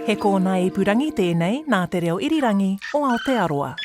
He kōna ipurangi tēnei nā te reo irirangi o Aotearoa.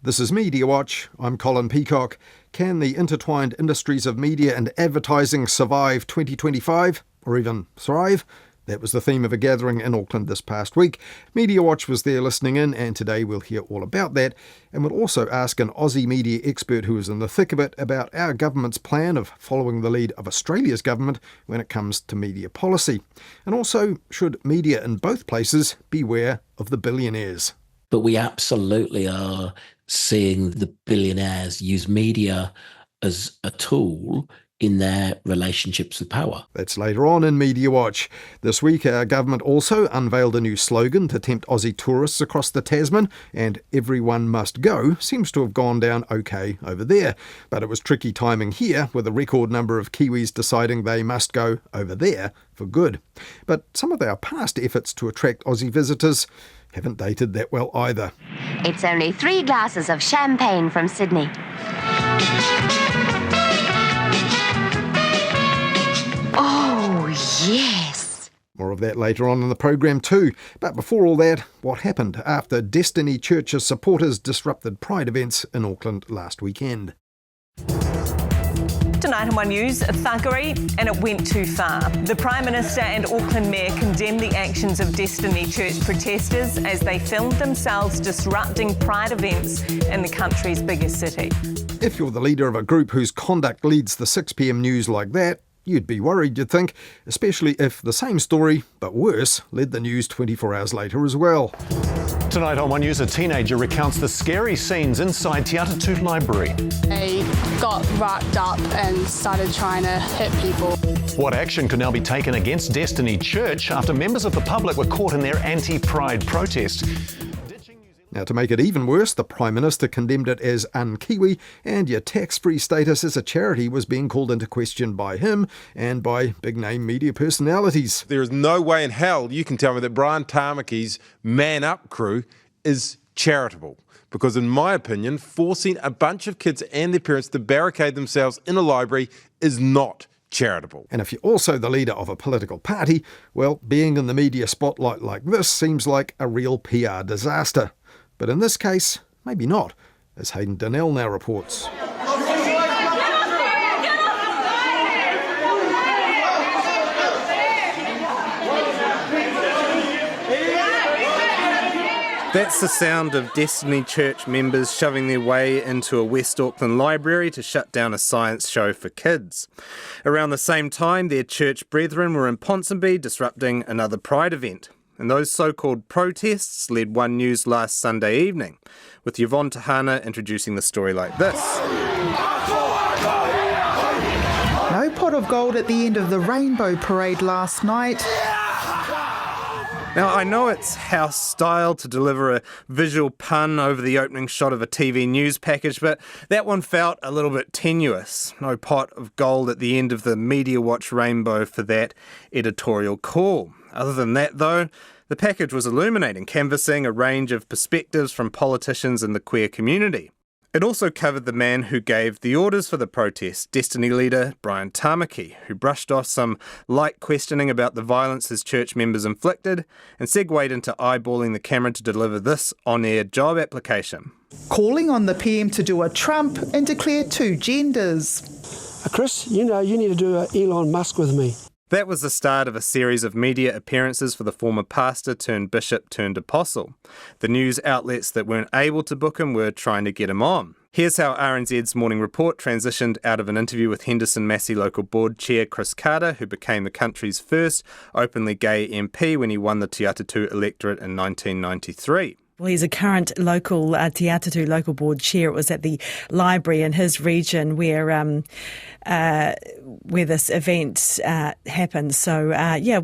This is Mediawatch. I'm Colin Peacock. Can the intertwined industries of media and advertising survive 2025, or even thrive? That was the theme of a gathering in Auckland this past week. Mediawatch was there listening in, and today we'll hear all about that. And we'll also ask an Aussie media expert who is in the thick of it about our government's plan of following the lead of Australia's government when it comes to media policy. And also, should media in both places beware of the billionaires? But we absolutely are seeing the billionaires use media as a tool in their relationships with power. That's later on in Media Watch. This week, our government also unveiled a new slogan to tempt Aussie tourists across the Tasman, and everyone must go seems to have gone down okay over there. But it was tricky timing here, with a record number of Kiwis deciding they must go over there for good. But some of our past efforts to attract Aussie visitors haven't dated that well either. It's only 3 glasses of champagne from Sydney. Oh, yes. More of that later on in the programme too. But before all that, what happened after Destiny Church's supporters disrupted Pride events in Auckland last weekend? Tonight on One News, thuggery, and it went too far. The Prime Minister and Auckland Mayor condemned the actions of Destiny Church protesters as they filmed themselves disrupting Pride events in the country's biggest city. If you're the leader of a group whose conduct leads the 6 p.m. news like that, you'd be worried, you'd think, especially if the same story, but worse, led the news 24 hours later as well. Tonight on One News, a teenager recounts the scary scenes inside Te Atatu Library. They got wrapped up and started trying to hit people. What action could now be taken against Destiny Church after members of the public were caught in their anti-Pride protest? Now, to make it even worse, the Prime Minister condemned it as un-Kiwi, and your tax-free status as a charity was being called into question by him and by big-name media personalities. There is no way in hell you can tell me that Brian Tamaki's Man Up crew is charitable. Because in my opinion, forcing a bunch of kids and their parents to barricade themselves in a library is not charitable. And if you're also the leader of a political party, well, being in the media spotlight like this seems like a real PR disaster. But in this case, maybe not, as Hayden Donnell now reports. That's the sound of Destiny Church members shoving their way into a West Auckland library to shut down a science show for kids. Around the same time, their church brethren were in Ponsonby disrupting another Pride event. And those so-called protests led One News last Sunday evening, with Yvonne Tahana introducing the story like this. No pot of gold at the end of the Rainbow Parade last night. Now, I know it's house style to deliver a visual pun over the opening shot of a TV news package, but that one felt a little bit tenuous. No pot of gold at the end of the Mediawatch rainbow for that editorial call. Other than that, though, the package was illuminating, canvassing a range of perspectives from politicians in the queer community. It also covered the man who gave the orders for the protest, Destiny leader Brian Tamaki, who brushed off some light questioning about the violence his church members inflicted and segued into eyeballing the camera to deliver this on-air job application. Calling on the PM to do a Trump and declare 2 genders. Chris, you need to do Elon Musk with me. That was the start of a series of media appearances for the former pastor turned bishop turned apostle. The news outlets that weren't able to book him were trying to get him on. Here's how RNZ's Morning Report transitioned out of an interview with Henderson Massey Local Board Chair Chris Carter, who became the country's first openly gay MP when he won the Te Atatu electorate in 1993. Well, he's a current local Te Atatu Local Board Chair. It was at the library in his region where this event happened. So,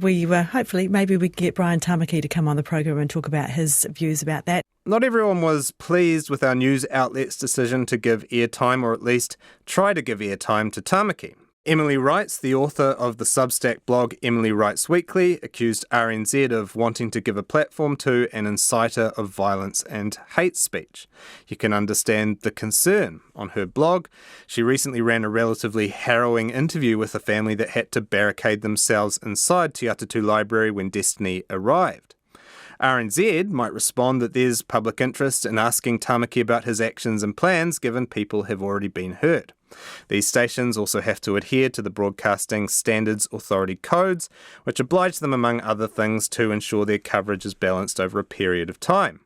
we hopefully maybe we can get Brian Tamaki to come on the program and talk about his views about that. Not everyone was pleased with our news outlet's decision to give airtime, or at least try to give airtime, to Tamaki. Emily Wrights, the author of the Substack blog Emily Wrights Weekly, accused RNZ of wanting to give a platform to an inciter of violence and hate speech. You can understand the concern. On her blog, she recently ran a relatively harrowing interview with a family that had to barricade themselves inside Te Atatu Library when Destiny arrived. RNZ might respond that there's public interest in asking Tamaki about his actions and plans, given people have already been heard. These stations also have to adhere to the Broadcasting Standards Authority codes, which oblige them, among other things, to ensure their coverage is balanced over a period of time.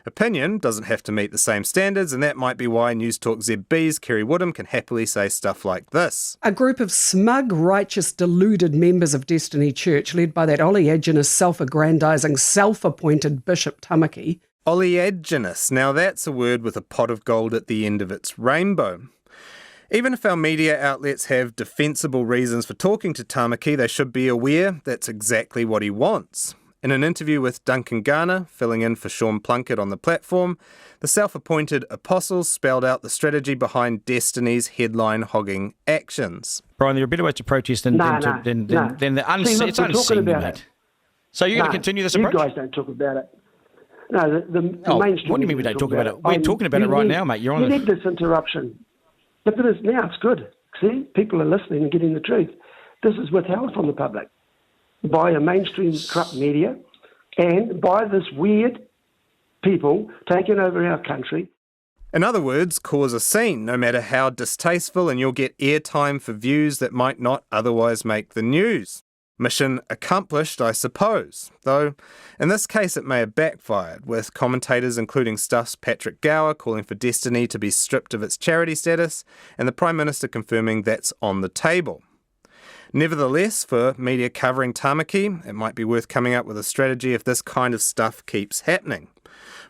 Opinion doesn't have to meet the same standards, and that might be why News Talk ZB's Kerry Woodham can happily say stuff like this. A group of smug, righteous, deluded members of Destiny Church, led by that oleaginous, self-aggrandising, self-appointed Bishop Tamaki. Oleaginous. Now that's a word with a pot of gold at the end of its rainbow. Even if our media outlets have defensible reasons for talking to Tamaki, they should be aware that's exactly what he wants. In an interview with Duncan Garner, filling in for Sean Plunkett on the platform, the self-appointed apostle spelled out the strategy behind Destiny's headline-hogging actions. Brian, there are better ways to protest than the unseen. It's unseen, mate. So you're going to continue this approach? You guys don't talk about it. No, the mainstream... What do you mean we don't talk about it? We're talking about it right now, mate. You're on You need this interruption. Look at this now, it's good. See, people are listening and getting the truth. This is withheld from the public by a mainstream corrupt media and by this weird people taking over our country. In other words, cause a scene, no matter how distasteful, and you'll get airtime for views that might not otherwise make the news. Mission accomplished, I suppose, though in this case it may have backfired, with commentators including Stuff's Patrick Gower calling for Destiny to be stripped of its charity status, and the Prime Minister confirming that's on the table. Nevertheless, for media covering Tamaki, it might be worth coming up with a strategy if this kind of stuff keeps happening.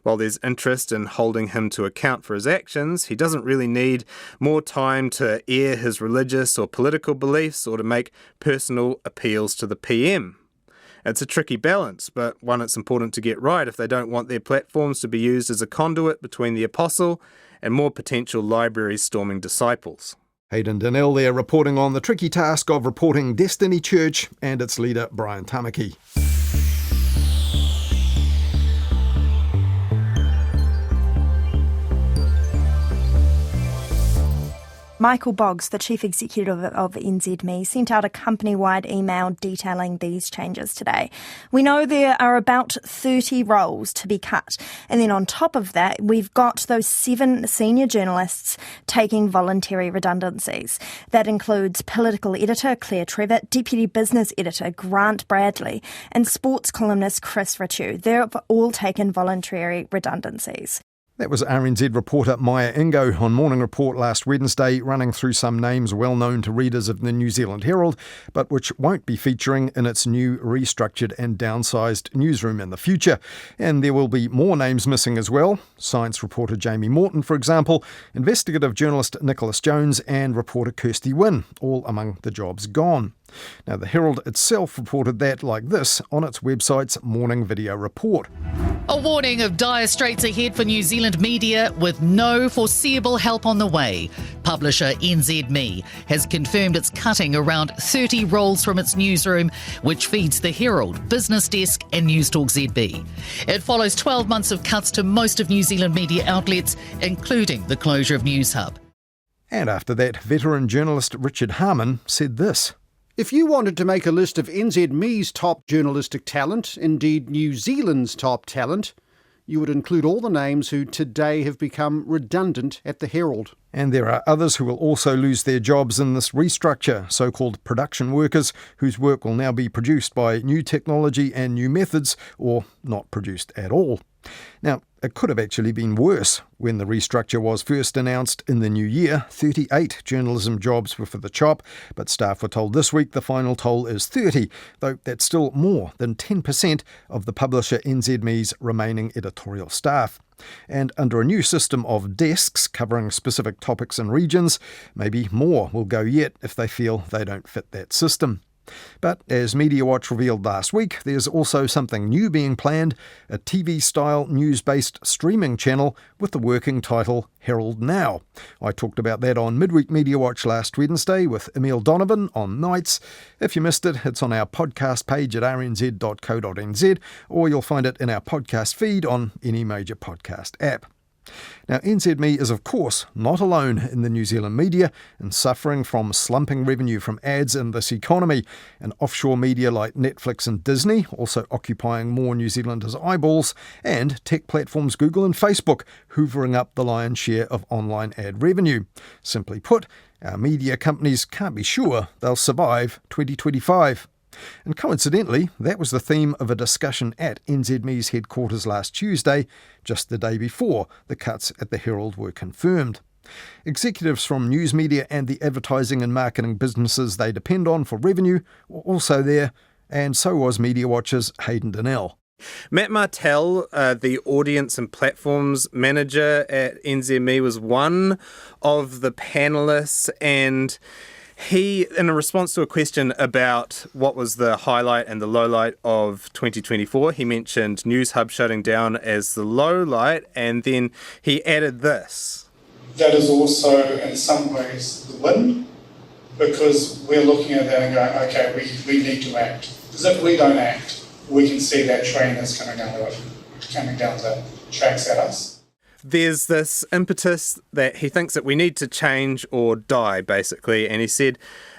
While there's interest in holding him to account for his actions, he doesn't really need more time to air his religious or political beliefs or to make personal appeals to the PM. It's a tricky balance, but one it's important to get right if they don't want their platforms to be used as a conduit between the apostle and more potential library storming disciples. Hayden Donnell there reporting on the tricky task of reporting Destiny Church and its leader Brian Tamaki. Michael Boggs, the chief executive of NZME, sent out a company-wide email detailing these changes today. We know there are about 30 roles to be cut. And then on top of that, we've got those 7 senior journalists taking voluntary redundancies. That includes political editor Claire Trevitt, deputy business editor Grant Bradley, and sports columnist Chris Ritchie. They've all taken voluntary redundancies. That was RNZ reporter Maya Ingo on Morning Report last Wednesday, running through some names well known to readers of the New Zealand Herald, but which won't be featuring in its new restructured and downsized newsroom in the future. And there will be more names missing as well. Science reporter Jamie Morton, for example, investigative journalist Nicholas Jones and reporter Kirsty Wynn, all among the jobs gone. Now, the Herald itself reported that like this on its website's morning video report. A warning of dire straits ahead for New Zealand media with no foreseeable help on the way. Publisher NZME has confirmed it's cutting around 30 roles from its newsroom, which feeds the Herald, Business Desk and News Talk ZB. It follows 12 months of cuts to most of New Zealand media outlets, including the closure of Newshub. And after that, veteran journalist Richard Harman said this. If you wanted to make a list of NZME's top journalistic talent, indeed New Zealand's top talent, you would include all the names who today have become redundant at the Herald. And there are others who will also lose their jobs in this restructure, so-called production workers, whose work will now be produced by new technology and new methods, or not produced at all. Now, it could have actually been worse. When the restructure was first announced in the new year, 38 journalism jobs were for the chop, but staff were told this week the final toll is 30, though that's still more than 10% of the publisher NZME's remaining editorial staff. And under a new system of desks covering specific topics and regions, maybe more will go yet if they feel they don't fit that system. But as Mediawatch revealed last week, there's also something new being planned, a TV-style news-based streaming channel with the working title Herald Now. I talked about that on Midweek Mediawatch last Wednesday with Emile Donovan on nights. If you missed it, it's on our podcast page at rnz.co.nz, or you'll find it in our podcast feed on any major podcast app. Now, NZME is, of course, not alone in the New Zealand media and suffering from slumping revenue from ads in this economy, and offshore media like Netflix and Disney also occupying more New Zealanders' eyeballs, and tech platforms Google and Facebook hoovering up the lion's share of online ad revenue. Simply put, our media companies can't be sure they'll survive 2025. And coincidentally, that was the theme of a discussion at NZME's headquarters last Tuesday, just the day before the cuts at the Herald were confirmed. Executives from news media and the advertising and marketing businesses they depend on for revenue were also there, and so was Mediawatch's Hayden Donnell. Matt Martell, the audience and platforms manager at NZME, was one of the panellists, and he, in a response to a question about what was the highlight and the lowlight of 2024, he mentioned NewsHub shutting down as the lowlight, and then he added this. That is also, in some ways, the win, because we're looking at that and going, okay, we need to act. Because if we don't act, we can see that train that's coming down the tracks at us. There's this impetus that he thinks that we need to change or die, basically. And he said,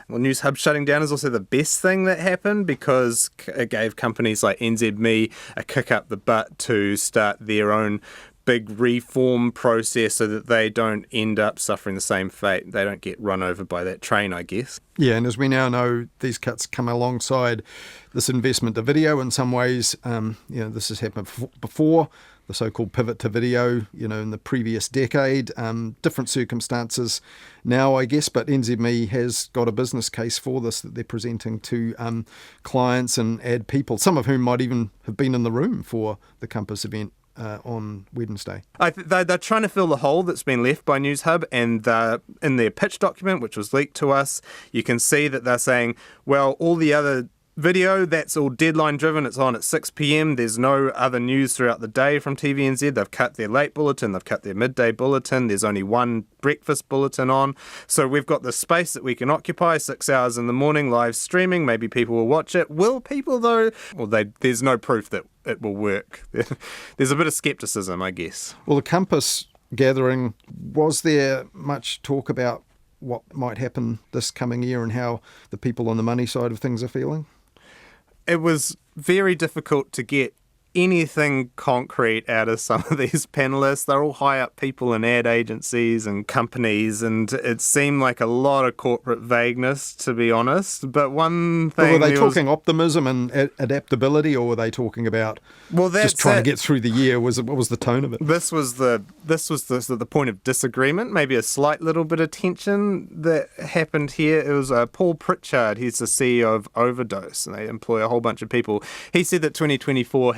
well, NewsHub shutting down is also the best thing that happened because it gave companies like NZME a kick up the butt to start their own big reform process so that they don't end up suffering the same fate. They don't get run over by that train, I guess. Yeah, and as we now know, these cuts come alongside this investment to video. In some ways, this has happened before. The so-called pivot to video, in the previous decade. Different circumstances now, I guess, but NZME has got a business case for this that they're presenting to clients and ad people, some of whom might even have been in the room for the Compass event on Wednesday. They're trying to fill the hole that's been left by NewsHub, and in their pitch document, which was leaked to us, you can see that they're saying, well, all the other video, that's all deadline driven. It's on at 6 p.m. There's no other news throughout the day from TVNZ. They've cut their late bulletin. They've cut their midday bulletin. There's only one breakfast bulletin on. So we've got the space that we can occupy 6 hours in the morning, live streaming. Maybe people will watch it. Will people, though? Well, there's no proof that it will work. There's a bit of skepticism, I guess. Well, the Compass gathering, was there much talk about what might happen this coming year and how the people on the money side of things are feeling? It was very difficult to get anything concrete out of some of these panellists. They're all high up people in ad agencies and companies, and it seemed like a lot of corporate vagueness, to be honest. But one thing... Well, were they talking optimism and adaptability, or were they talking about just trying to get through the year? What was the tone of it? This was the point of disagreement, maybe a slight little bit of tension that happened here. It was Paul Pritchard. He's the CEO of Overdose, and they employ a whole bunch of people. He said that 2024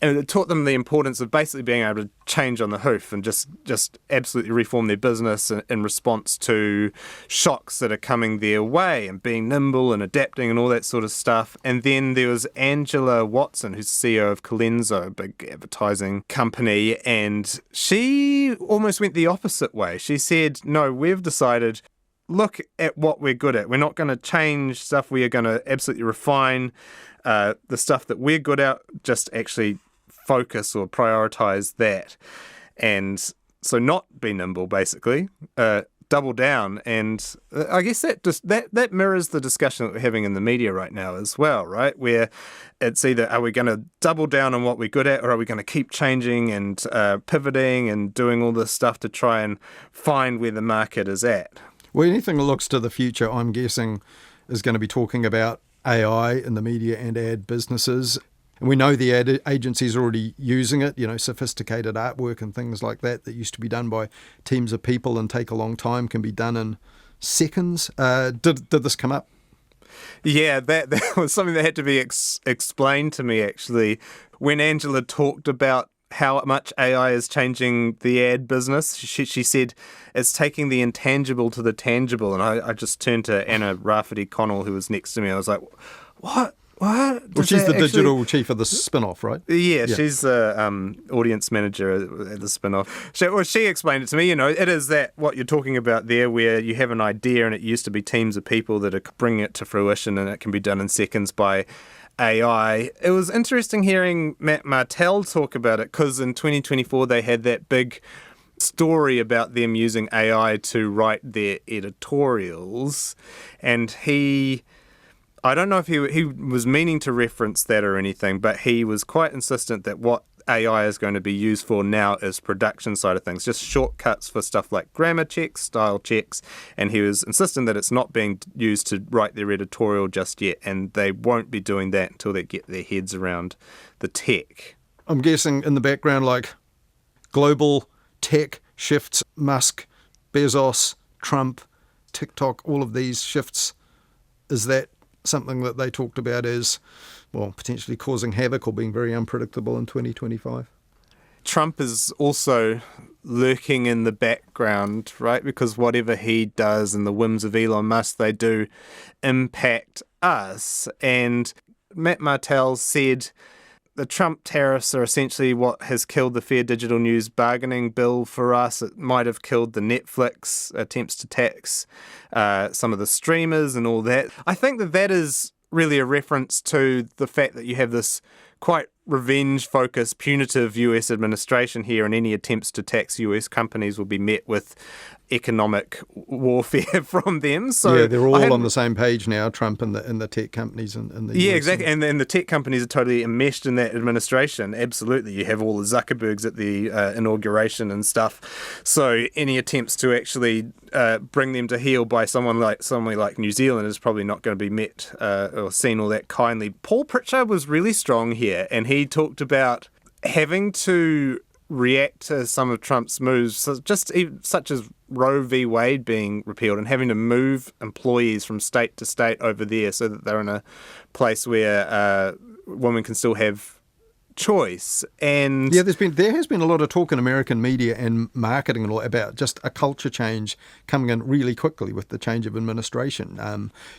and it taught them the importance of basically being able to change on the hoof and just absolutely reform their business in response to shocks that are coming their way, and being nimble and adapting and all that sort of stuff. And then there was Angela Watson, who's CEO of Colenso, a big advertising company, and she almost went the opposite way. She said, no, we've decided, look at what we're good at. We're not going to change stuff. We are going to absolutely refine the stuff that we're good at, just actually focus or prioritise that. And so not be nimble, basically, double down. And I guess that mirrors the discussion that we're having in the media right now as well, right? Where it's either, are we going to double down on what we're good at, or are we going to keep changing and pivoting and doing all this stuff to try and find where the market is at? Well, anything that looks to the future, I'm guessing, is going to be talking about AI in the media and ad businesses. And we know the ad agencies are already using it, sophisticated artwork and things like that used to be done by teams of people and take a long time can be done in seconds. Did this come up? Yeah, that was something that had to be explained to me, actually, when Angela talked about how much AI is changing the ad business. She said it's taking the intangible to the tangible. And I just turned to Anna Rafferty-Connell, who was next to me. I was like, what? Well, she's the digital chief of the spin-off, right? Yeah, she's the audience manager at the spin-off. She explained it to me, it is that what you're talking about there, where you have an idea and it used to be teams of people that are bringing it to fruition, and it can be done in seconds by AI. It was interesting hearing Matt Martell talk about it, because in 2024 they had that big story about them using AI to write their editorials, and I don't know if he was meaning to reference that or anything, but he was quite insistent that what AI is going to be used for now is production side of things, just shortcuts for stuff like grammar checks, style checks, and he was insistent that it's not being used to write their editorial just yet, and they won't be doing that until they get their heads around the tech. I'm guessing in the background, like global tech shifts, Musk, Bezos, Trump, TikTok, all of these shifts, is that something that they talked about as, well, potentially causing havoc or being very unpredictable in 2025? Trump is also lurking in the background, right? Because whatever he does and the whims of Elon Musk, they do impact us. And Matt Martell said the Trump tariffs are essentially what has killed the Fair Digital News bargaining bill for us. It might have killed the Netflix attempts to tax some of the streamers and all that. I think that is really a reference to the fact that you have this quite revenge-focused, punitive US administration here, and any attempts to tax US companies will be met with economic warfare from them. So yeah, they're all on the same page now, Trump and the tech companies in the US. Yeah, exactly. And then the tech companies are totally enmeshed in that administration. Absolutely. You have all the Zuckerbergs at the inauguration and stuff. So any attempts to actually bring them to heel by somewhere like New Zealand is probably not going to be met or seen all that kindly. Paul Pritchard was really strong here, and he talked about having to react to some of Trump's moves, such as Roe v. Wade being repealed, and having to move employees from state to state over there so that they're in a place where women can still have choice. And yeah, there has been a lot of talk in American media and marketing and all about just a culture change coming in really quickly with the change of administration.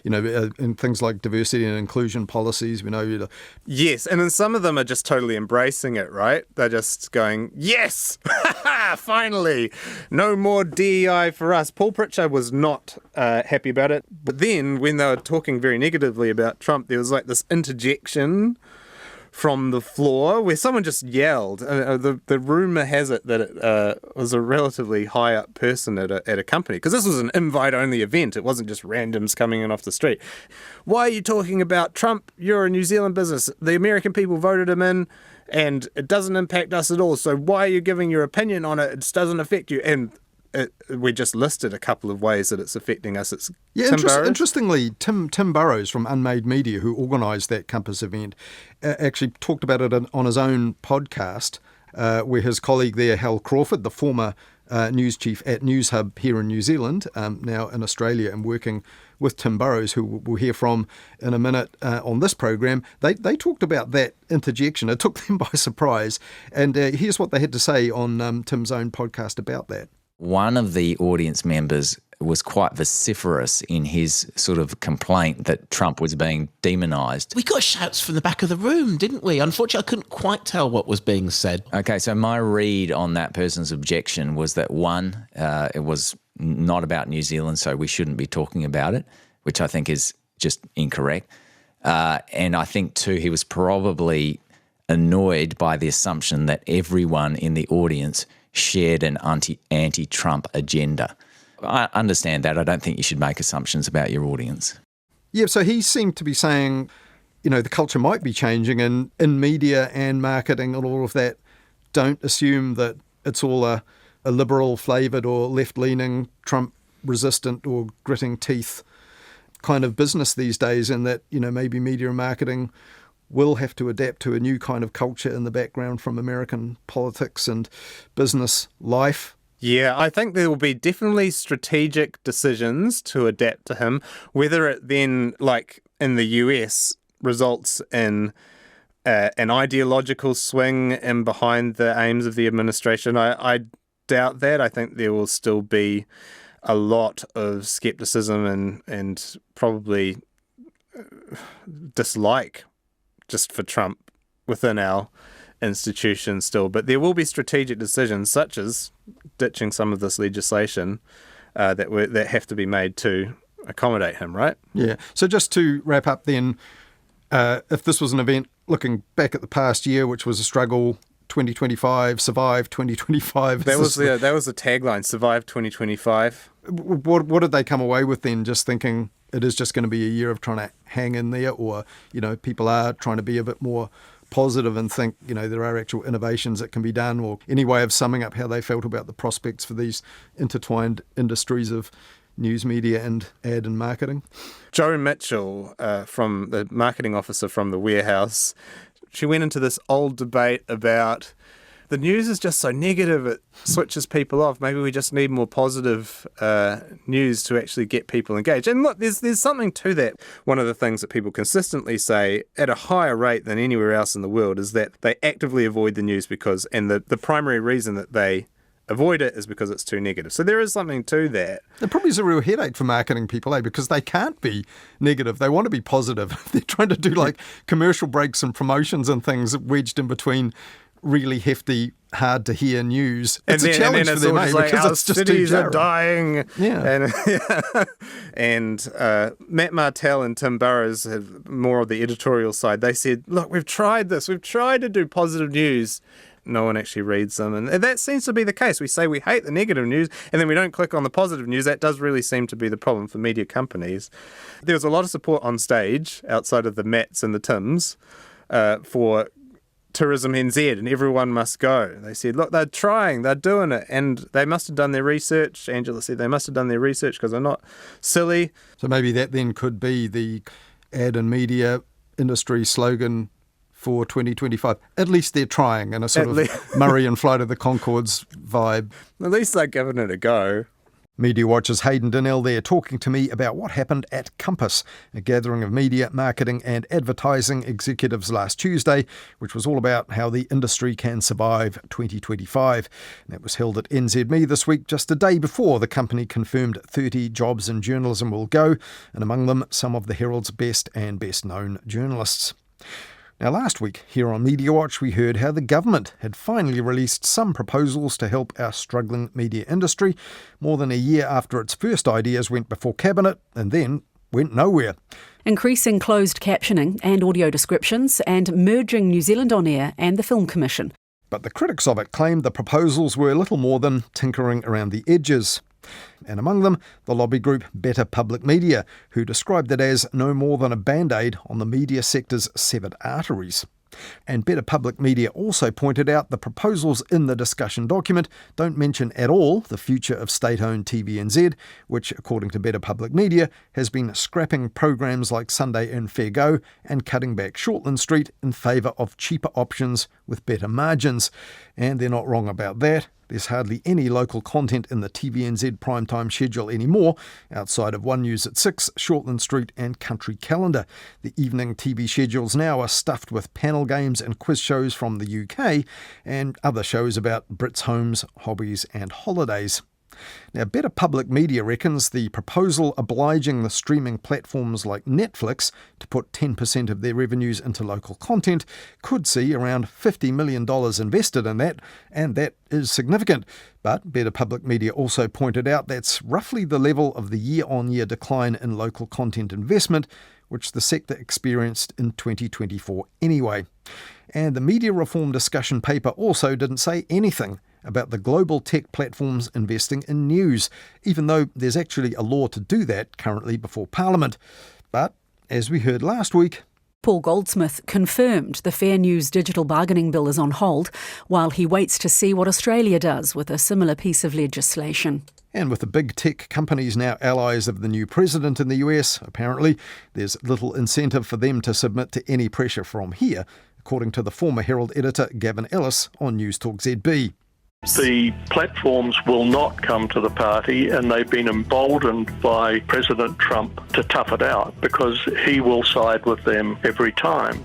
In things like diversity and inclusion policies, we know. Yes, and then some of them are just totally embracing it, right? They're just going, yes, finally, no more DEI for us. Paul Pritchard was not happy about it, but then when they were talking very negatively about Trump, there was like this interjection from the floor where someone just yelled. The rumour has it that it was a relatively high-up person at a company, because this was an invite-only event. It wasn't just randoms coming in off the street. Why are you talking about Trump? You're a New Zealand business. The American people voted him in, and it doesn't impact us at all. So why are you giving your opinion on it? It doesn't affect you. And we just listed a couple of ways that it's affecting us. It's interestingly, Tim Burrows from Unmade Media, who organised that Compass event, actually talked about it on his own podcast, where his colleague there, Hal Crawford, the former news chief at News Hub here in New Zealand, now in Australia, and working with Tim Burrows, who we'll hear from in a minute on this program, they talked about that interjection. It took them by surprise. And here's what they had to say on Tim's own podcast about that. One of the audience members was quite vociferous in his sort of complaint that Trump was being demonised. We got shouts from the back of the room, didn't we? Unfortunately, I couldn't quite tell what was being said. Okay, so my read on that person's objection was that, one, it was not about New Zealand, so we shouldn't be talking about it, which I think is just incorrect. And I think, two, he was probably annoyed by the assumption that everyone in the audience shared an anti-Trump agenda. I understand that. I don't think you should make assumptions about your audience. Yeah, so he seemed to be saying, the culture might be changing in media and marketing and all of that. Don't assume that it's all a liberal flavoured or left-leaning, Trump-resistant or gritting teeth kind of business these days, and that, maybe media and marketing will have to adapt to a new kind of culture in the background from American politics and business life. Yeah, I think there will be definitely strategic decisions to adapt to him. Whether it then, like in the US, results in an ideological swing in behind the aims of the administration, I doubt that. I think there will still be a lot of skepticism and probably dislike just for Trump within our institution still. But there will be strategic decisions, such as ditching some of this legislation that have to be made to accommodate him, right? Yeah. So just to wrap up then, if this was an event looking back at the past year, which was a struggle 2025, survive 2025. That was the tagline, survive 2025. What did they come away with then? Just thinking it is just going to be a year of trying to hang in there, or, people are trying to be a bit more positive and think, there are actual innovations that can be done, or any way of summing up how they felt about the prospects for these intertwined industries of news media and ad and marketing? Jo Mitchell, from the marketing officer from the Warehouse, she went into this old debate about the news is just so negative, it switches people off. Maybe we just need more positive news to actually get people engaged. And look, there's something to that. One of the things that people consistently say at a higher rate than anywhere else in the world is that they actively avoid the news and the primary reason that they avoid it is because it's too negative. So there is something to that. It probably is a real headache for marketing people, because they can't be negative. They want to be positive. They're trying to do commercial breaks and promotions and things wedged in between really hefty, hard to hear news. It's a challenge for them, because it's just cities too are dying. Yeah. And Matt Martell and Tim Burrows have more of the editorial side. They said, look, we've tried this. We've tried to do positive news. No one actually reads them. And that seems to be the case. We say we hate the negative news, and then we don't click on the positive news. That does really seem to be the problem for media companies. There was a lot of support on stage, outside of the Matts and the Tims, for Tourism NZ, and everyone must go. They said, look, they're trying, they're doing it, and they must have done their research. Angela said they must have done their research because they're not silly. So maybe that then could be the ad and media industry slogan for 2025. At least they're trying, in a sort of Murray and Flight of the Conchords vibe. At least they're giving it a go. Mediawatch's Hayden Donnell there talking to me about what happened at Compass, a gathering of media, marketing and advertising executives last Tuesday, which was all about how the industry can survive 2025. And that was held at NZME this week, just a day before the company confirmed 30 jobs in journalism will go, and among them some of the Herald's best and best known journalists. Now, last week here on Mediawatch, we heard how the government had finally released some proposals to help our struggling media industry, more than a year after its first ideas went before Cabinet and then went nowhere. Increasing closed captioning and audio descriptions, and merging New Zealand On Air and the Film Commission. But the critics of it claimed the proposals were little more than tinkering around the edges. And among them, the lobby group Better Public Media, who described it as no more than a band-aid on the media sector's severed arteries. And Better Public Media also pointed out the proposals in the discussion document don't mention at all the future of state-owned TVNZ, which, according to Better Public Media, has been scrapping programs like Sunday and Fair Go and cutting back Shortland Street in favour of cheaper options with better margins. And they're not wrong about that. There's hardly any local content in the TVNZ primetime schedule anymore, outside of One News at 6, Shortland Street and Country Calendar. The evening TV schedules now are stuffed with panel games and quiz shows from the UK and other shows about Brits' homes, hobbies and holidays. Now, Better Public Media reckons the proposal obliging the streaming platforms like Netflix to put 10% of their revenues into local content could see around $50 million invested in that, and that is significant. But Better Public Media also pointed out that's roughly the level of the year-on-year decline in local content investment, which the sector experienced in 2024 anyway. And the media reform discussion paper also didn't say anything about the global tech platforms investing in news, even though there's actually a law to do that currently before Parliament. But, as we heard last week, Paul Goldsmith confirmed the Fair News digital bargaining bill is on hold, while he waits to see what Australia does with a similar piece of legislation. And with the big tech companies now allies of the new president in the US, apparently, there's little incentive for them to submit to any pressure from here, according to the former Herald editor Gavin Ellis on News Talk ZB. The platforms will not come to the party, and they've been emboldened by President Trump to tough it out because he will side with them every time.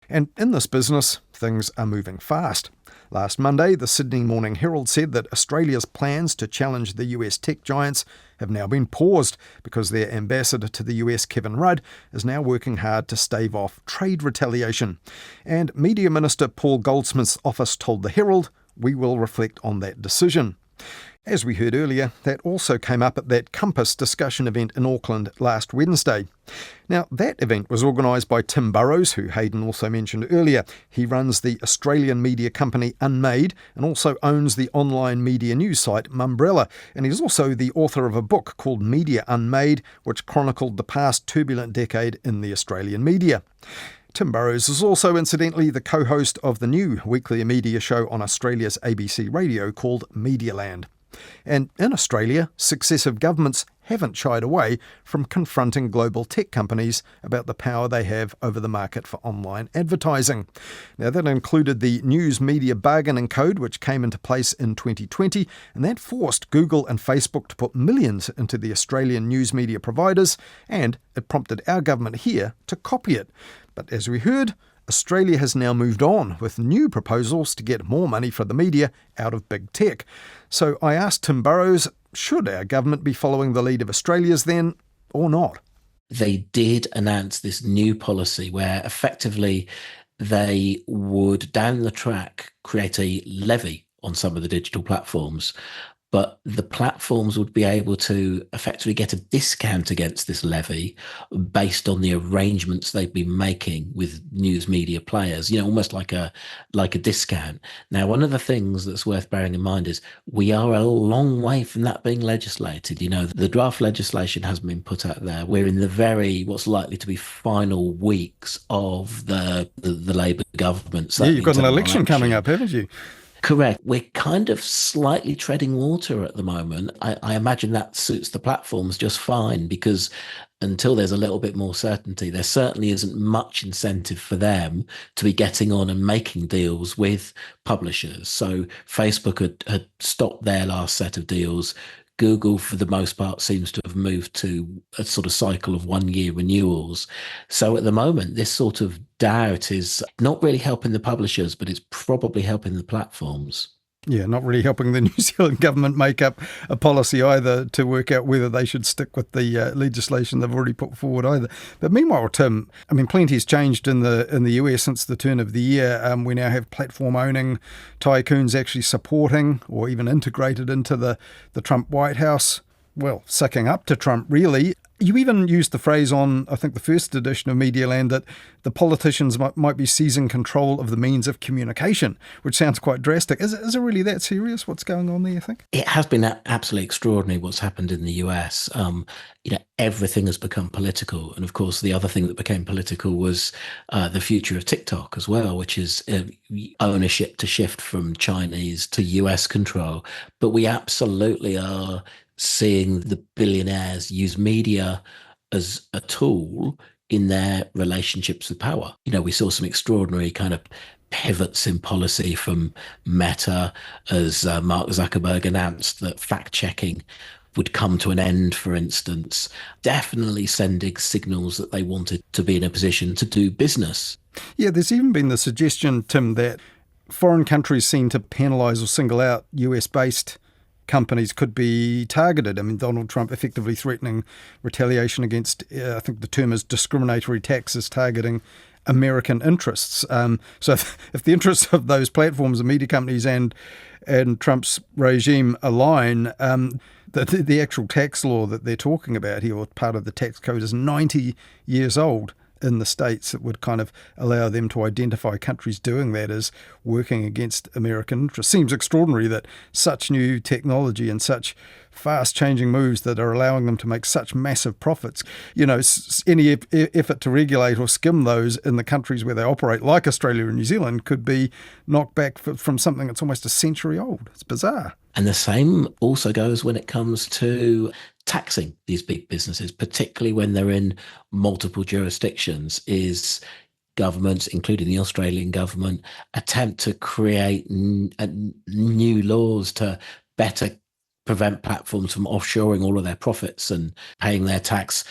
And in this business, things are moving fast. Last Monday, the Sydney Morning Herald said that Australia's plans to challenge the US tech giants have now been paused because their ambassador to the US, Kevin Rudd, is now working hard to stave off trade retaliation. And Media Minister Paul Goldsmith's office told the Herald, "We will reflect on that decision." As we heard earlier, that also came up at that Compass discussion event in Auckland last Wednesday. Now, that event was organised by Tim Burrows, who Hayden also mentioned earlier. He runs the Australian media company Unmade and also owns the online media news site Mumbrella. And he's also the author of a book called Media Unmade, which chronicled the past turbulent decade in the Australian media. Tim Burrows is also, incidentally, the co-host of the new weekly media show on Australia's ABC radio called Medialand. And in Australia, successive governments haven't shied away from confronting global tech companies about the power they have over the market for online advertising. Now, that included the News Media Bargaining Code, which came into place in 2020, and that forced Google and Facebook to put millions into the Australian news media providers, and it prompted our government here to copy it. But as we heard, Australia has now moved on with new proposals to get more money for the media out of big tech. So I asked Tim Burrows, should our government be following the lead of Australia's then, or not? They did announce this new policy where effectively they would, down the track, create a levy on some of the digital platforms. But the platforms would be able to effectively get a discount against this levy based on the arrangements they've been making with news media players, almost like a discount. Now, one of the things that's worth bearing in mind is we are a long way from that being legislated. The draft legislation hasn't been put out there. We're in the what's likely to be final weeks of the Labour government. Yeah, you've got an election coming up, haven't you? Correct. We're kind of slightly treading water at the moment. I imagine that suits the platforms just fine, because until there's a little bit more certainty, there certainly isn't much incentive for them to be getting on and making deals with publishers. So Facebook had stopped their last set of deals. Google, for the most part, seems to have moved to a sort of cycle of 1-year renewals. So at the moment, this sort of doubt is not really helping the publishers, but it's probably helping the platforms. Yeah, not really helping the New Zealand government make up a policy either to work out whether they should stick with the legislation they've already put forward either. But meanwhile, Tim, plenty's changed in the US since the turn of the year. We now have platform owning tycoons actually supporting or even integrated into the Trump White House. Well, sucking up to Trump, really. You even used the phrase on, I think, the first edition of Medialand that the politicians might be seizing control of the means of communication, which sounds quite drastic. Is it really that serious? What's going on there, you think? It has been absolutely extraordinary what's happened in the US. Everything has become political. And of course, the other thing that became political was the future of TikTok as well, which is ownership to shift from Chinese to US control. But we absolutely are seeing the billionaires use media as a tool in their relationships with power. We saw some extraordinary kind of pivots in policy from Meta as Mark Zuckerberg announced that fact-checking would come to an end, for instance, definitely sending signals that they wanted to be in a position to do business. Yeah, there's even been the suggestion, Tim, that foreign countries seem to penalise or single out US-based companies could be targeted. Donald Trump effectively threatening retaliation against, I think the term is discriminatory taxes targeting American interests. So if the interests of those platforms and media companies and Trump's regime align, the actual tax law that they're talking about here, or part of the tax code, is 90 years old in the States. It would kind of allow them to identify countries doing that as working against American interests. Seems extraordinary that such new technology and such fast-changing moves that are allowing them to make such massive profits, any effort to regulate or skim those in the countries where they operate, like Australia and New Zealand, could be knocked back from something that's almost a century old. It's bizarre. And the same also goes when it comes to taxing these big businesses, particularly when they're in multiple jurisdictions, is governments, including the Australian government, attempt to create new laws to better prevent platforms from offshoring all of their profits and paying their tax,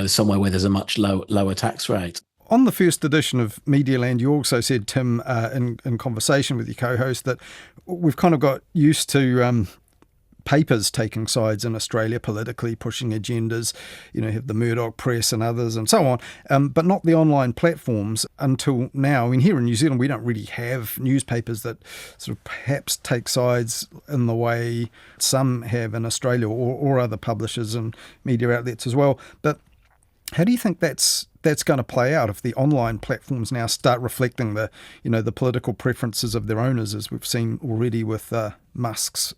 somewhere where there's a much lower tax rate. On the first edition of Medialand, you also said, Tim, in conversation with your co-host, that we've kind of got used to papers taking sides in Australia politically, pushing agendas. You have the Murdoch press and others and so on, but not the online platforms until now. I mean, here in New Zealand, we don't really have newspapers that sort of perhaps take sides in the way some have in Australia or other publishers and media outlets as well. But how do you think that's going to play out if the online platforms now start reflecting the political preferences of their owners, as we've seen already with Musk's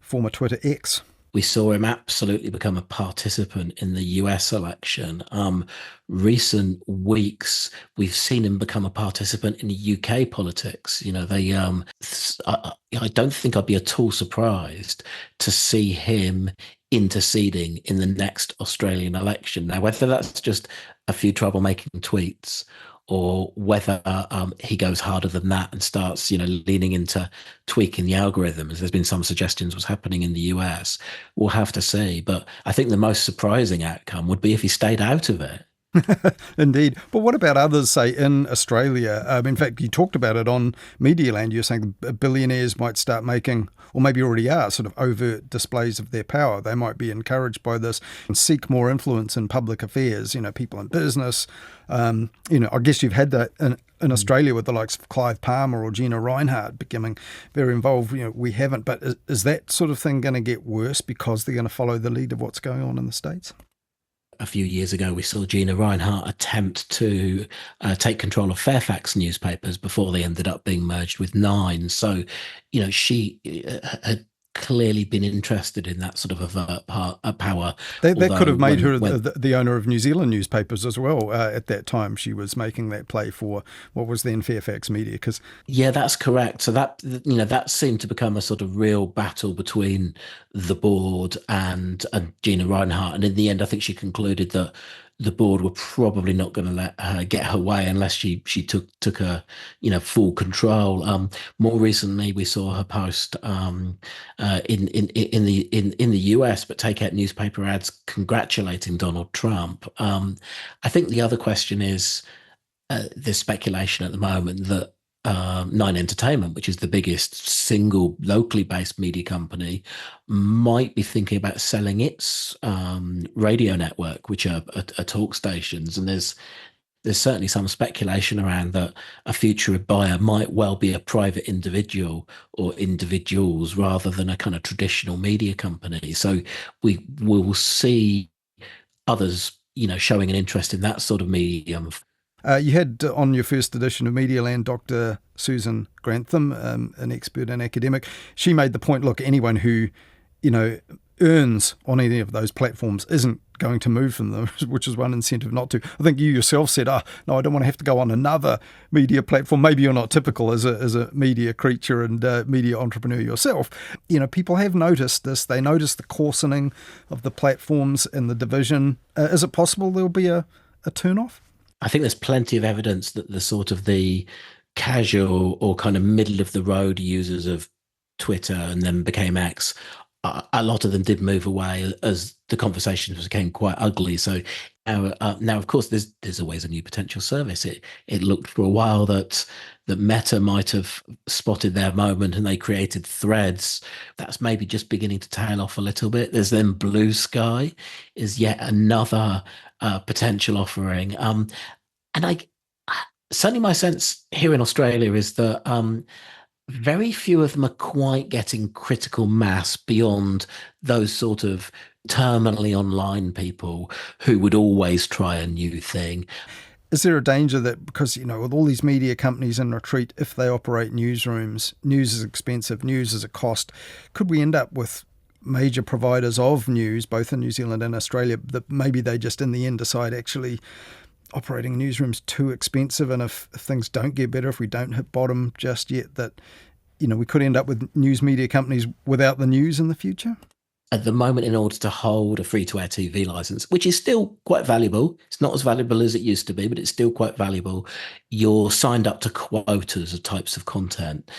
former Twitter X? We saw him absolutely become a participant in the US election. Recent weeks, we've seen him become a participant in the UK politics. I don't think I'd be at all surprised to see him interceding in the next Australian election. Now, whether that's just a few troublemaking tweets or whether he goes harder than that and starts, leaning into tweaking the algorithm, as there's been some suggestions was happening in the US, we'll have to see. But I think the most surprising outcome would be if he stayed out of it. Indeed. But what about others, say, in Australia? In fact, you talked about it on Medialand. You're saying billionaires might start making, or maybe already are, sort of overt displays of their power. They might be encouraged by this and seek more influence in public affairs, people in business. I guess you've had that in Australia with the likes of Clive Palmer or Gina Rinehart becoming very involved. We haven't. But is that sort of thing going to get worse because they're going to follow the lead of what's going on in the States? A few years ago, we saw Gina Rinehart attempt to take control of Fairfax newspapers before they ended up being merged with Nine. So, she had clearly been interested in that sort of a power. That could have made her the owner of New Zealand newspapers as well. At that time, she was making that play for what was then Fairfax Media. Yeah, that's correct. So that seemed to become a sort of real battle between the board and Gina Rinehart. And in the end, I think she concluded that the board were probably not going to let her get her way unless she took her full control. More recently, we saw her post in the US, but take out newspaper ads congratulating Donald Trump. I think the other question is there's speculation at the moment that Nine Entertainment, which is the biggest single locally based media company, might be thinking about selling its radio network, which are talk stations. And there's certainly some speculation around that a future buyer might well be a private individual or individuals rather than a kind of traditional media company. So we will see others, showing an interest in that sort of medium. You had on your first edition of Medialand Dr. Susan Grantham, an expert and academic. She made the point, look, anyone who, earns on any of those platforms isn't going to move from them, which is one incentive not to. I think you yourself said, no, I don't want to have to go on another media platform. Maybe you're not typical as a media creature and media entrepreneur yourself. People have noticed this. They notice the coarsening of the platforms and the division. Is it possible there'll be a turn-off? I think there's plenty of evidence that the casual or kind of middle of the road users of Twitter and then became X, a lot of them did move away as the conversations became quite ugly. So now of course, there's always a new potential service. It looked for a while that Meta might have spotted their moment and they created Threads. That's maybe just beginning to tail off a little bit. There's then Blue Sky is yet another potential offering. And certainly my sense here in Australia is that very few of them are quite getting critical mass beyond those sort of terminally online people who would always try a new thing. Is there a danger that because, with all these media companies in retreat, if they operate newsrooms, news is expensive, news is a cost, could we end up with major providers of news, both in New Zealand and Australia, that maybe they just in the end decide actually operating newsrooms too expensive, and if things don't get better, if we don't hit bottom just yet, that we could end up with news media companies without the news in the future? At the moment, in order to hold a free-to-air TV license, which is still quite valuable, it's not as valuable as it used to be, but it's still quite valuable, you're signed up to quotas of types of content.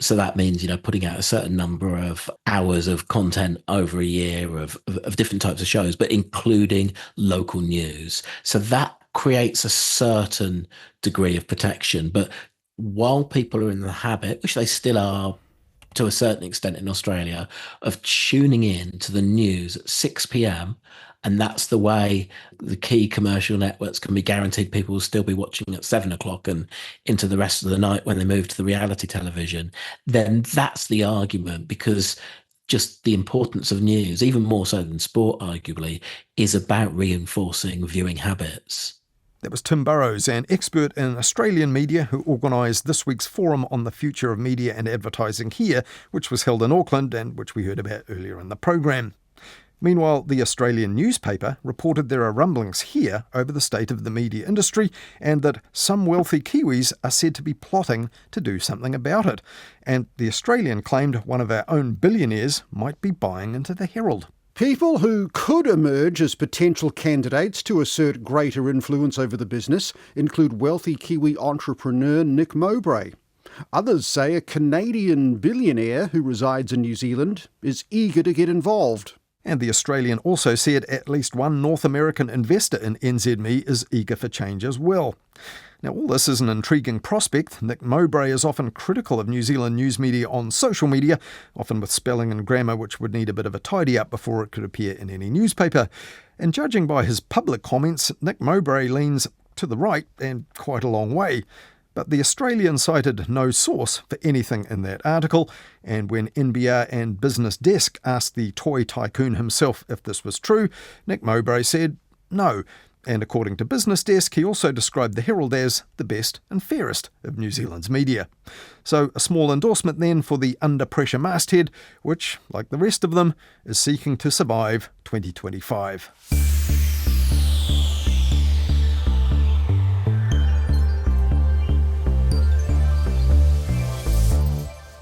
So that means, putting out a certain number of hours of content over a year of different types of shows, but including local news. So that creates a certain degree of protection. But while people are in the habit, which they still are to a certain extent in Australia, of tuning in to the news at 6 p.m. And that's the way the key commercial networks can be guaranteed people will still be watching at 7 o'clock and into the rest of the night when they move to the reality television. Then that's the argument, because just the importance of news, even more so than sport, arguably, is about reinforcing viewing habits. That was Tim Burrows, an expert in Australian media who organised this week's forum on the future of media and advertising here, which was held in Auckland and which we heard about earlier in the programme. Meanwhile, the Australian newspaper reported there are rumblings here over the state of the media industry and that some wealthy Kiwis are said to be plotting to do something about it. And the Australian claimed one of our own billionaires might be buying into the Herald. People who could emerge as potential candidates to assert greater influence over the business include wealthy Kiwi entrepreneur Nick Mowbray. Others say a Canadian billionaire who resides in New Zealand is eager to get involved. And the Australian also said at least one North American investor in NZME is eager for change as well. Now, all this is an intriguing prospect. Nick Mowbray is often critical of New Zealand news media on social media, often with spelling and grammar which would need a bit of a tidy-up before it could appear in any newspaper. And judging by his public comments, Nick Mowbray leans to the right and quite a long way. But the Australian cited no source for anything in that article, and when NBR and Business Desk asked the toy tycoon himself if this was true, Nick Mowbray said no. And according to Business Desk, he also described the Herald as the best and fairest of New Zealand's media. So a small endorsement then for the under-pressure masthead, which, like the rest of them, is seeking to survive 2025.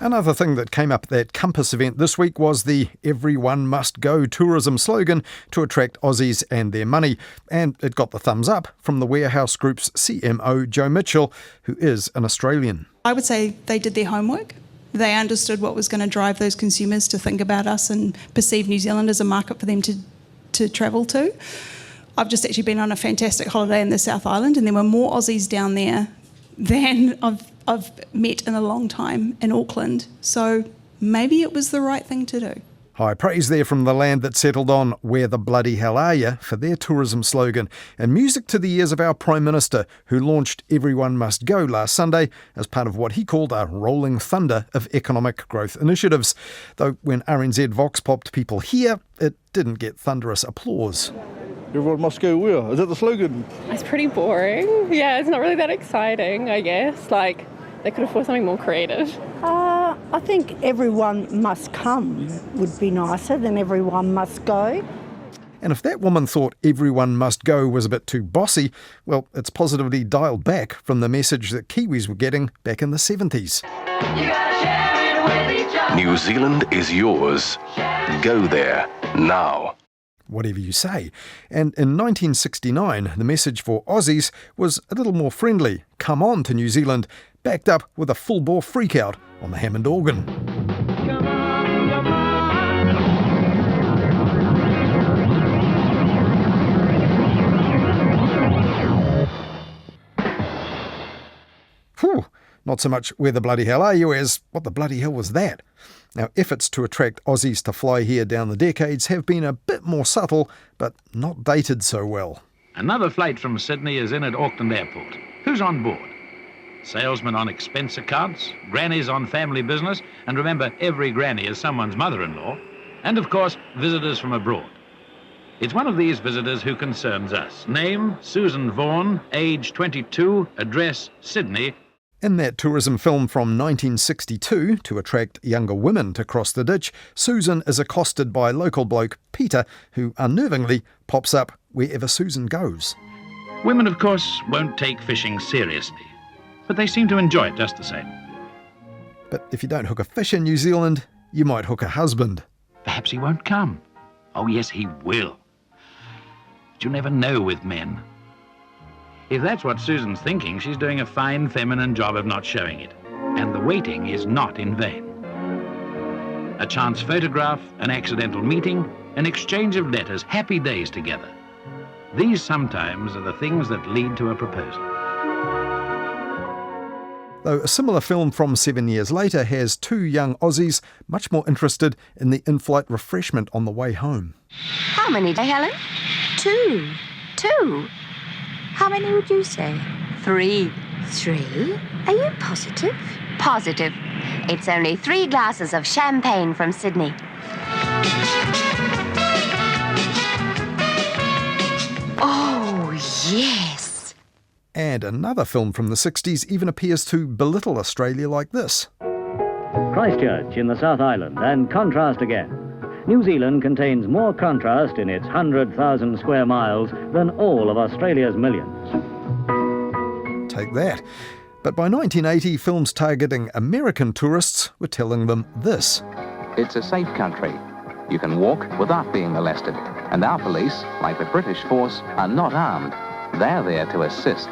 Another thing that came up at that Compass event this week was the "Everyone Must Go" tourism slogan to attract Aussies and their money. And it got the thumbs up from the Warehouse Group's CMO, Joe Mitchell, who is an Australian. I would say they did their homework. They understood what was going to drive those consumers to think about us and perceive New Zealand as a market for them to travel to. I've just actually been on a fantastic holiday in the South Island, and there were more Aussies down there than I've met in a long time in Auckland. So maybe it was the right thing to do. High praise there from the land that settled on "Where the bloody hell are you" for their tourism slogan, and music to the ears of our Prime Minister, who launched "Everyone Must Go" last Sunday as part of what he called a rolling thunder of economic growth initiatives. Though when RNZ Vox popped people here, it didn't get thunderous applause. Everyone must go where? Is that the slogan? It's pretty boring. Yeah, it's not really that exciting, I guess. Like, they could have thought something more creative. I think everyone must come would be nicer than everyone must go. And if that woman thought "everyone must go" was a bit too bossy, well, it's positively dialed back from the message that Kiwis were getting back in the 70s. New Zealand is yours. Go there now. Whatever you say. And in 1969, the message for Aussies was a little more friendly. Come on to New Zealand, backed up with a full-bore freak-out on the Hammond organ. Whew, not so much "Where the bloody hell are you" as "What the bloody hell was that?" Now, efforts to attract Aussies to fly here down the decades have been a bit more subtle, but not dated so well. Another flight from Sydney is in at Auckland Airport. Who's on board? Salesmen on expense accounts, grannies on family business, and remember, every granny is someone's mother-in-law, and of course, visitors from abroad. It's one of these visitors who concerns us. Name, Susan Vaughan, age 22, address, Sydney. In that tourism film from 1962, to attract younger women to cross the ditch, Susan is accosted by local bloke Peter, who unnervingly pops up wherever Susan goes. Women, of course, won't take fishing seriously, but they seem to enjoy it just the same. But if you don't hook a fish in New Zealand, you might hook a husband. Perhaps he won't come. Oh, yes, he will. But you never know with men. If that's what Susan's thinking, she's doing a fine feminine job of not showing it. And the waiting is not in vain. A chance photograph, an accidental meeting, an exchange of letters, happy days together. These sometimes are the things that lead to a proposal. Though a similar film from 7 years later has two young Aussies much more interested in the in-flight refreshment on the way home. How many, Helen? Two. How many would you say? 3. 3? Are you positive? Positive. It's only 3 glasses of champagne from Sydney. Oh, yes. And another film from the 60s even appears to belittle Australia like this. Christchurch in the South Island, and contrast again. New Zealand contains more contrast in its 100,000 square miles than all of Australia's millions. Take that. But by 1980, films targeting American tourists were telling them this. It's a safe country. You can walk without being molested. And our police, like the British force, are not armed. They're there to assist.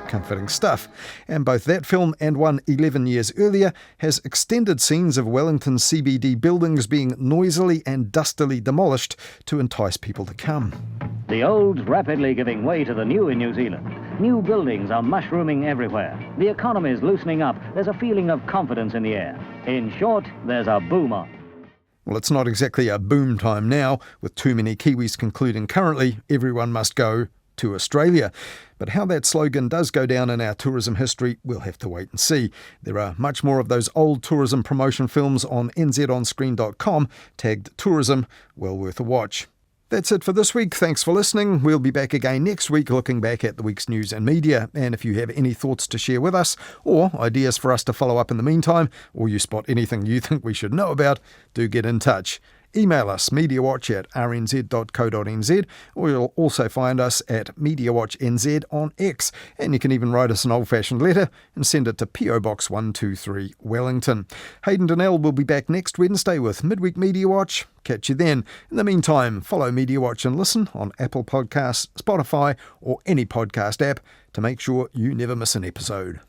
Comforting stuff. And both that film and one 11 years earlier has extended scenes of Wellington's CBD buildings being noisily and dustily demolished to entice people to come. The old's rapidly giving way to the new in New Zealand. New buildings are mushrooming everywhere. The economy's loosening up. There's a feeling of confidence in the air. In short, there's a boom on. Well, it's not exactly a boom time now, with too many Kiwis concluding currently everyone must go to Australia. But how that slogan does go down in our tourism history, we'll have to wait and see. There are much more of those old tourism promotion films on nzonscreen.com tagged tourism, well worth a watch. That's it for this week. Thanks for listening. We'll be back again next week looking back at the week's news and media. And if you have any thoughts to share with us or ideas for us to follow up in the meantime, or you spot anything you think we should know about, do get in touch. Email us, mediawatch@rnz.co.nz, or you'll also find us at MediawatchNZ on X. And you can even write us an old-fashioned letter and send it to PO Box 123 Wellington. Hayden Donnell will be back next Wednesday with Midweek Media Watch. Catch you then. In the meantime, follow Media Watch and listen on Apple Podcasts, Spotify, or any podcast app to make sure you never miss an episode.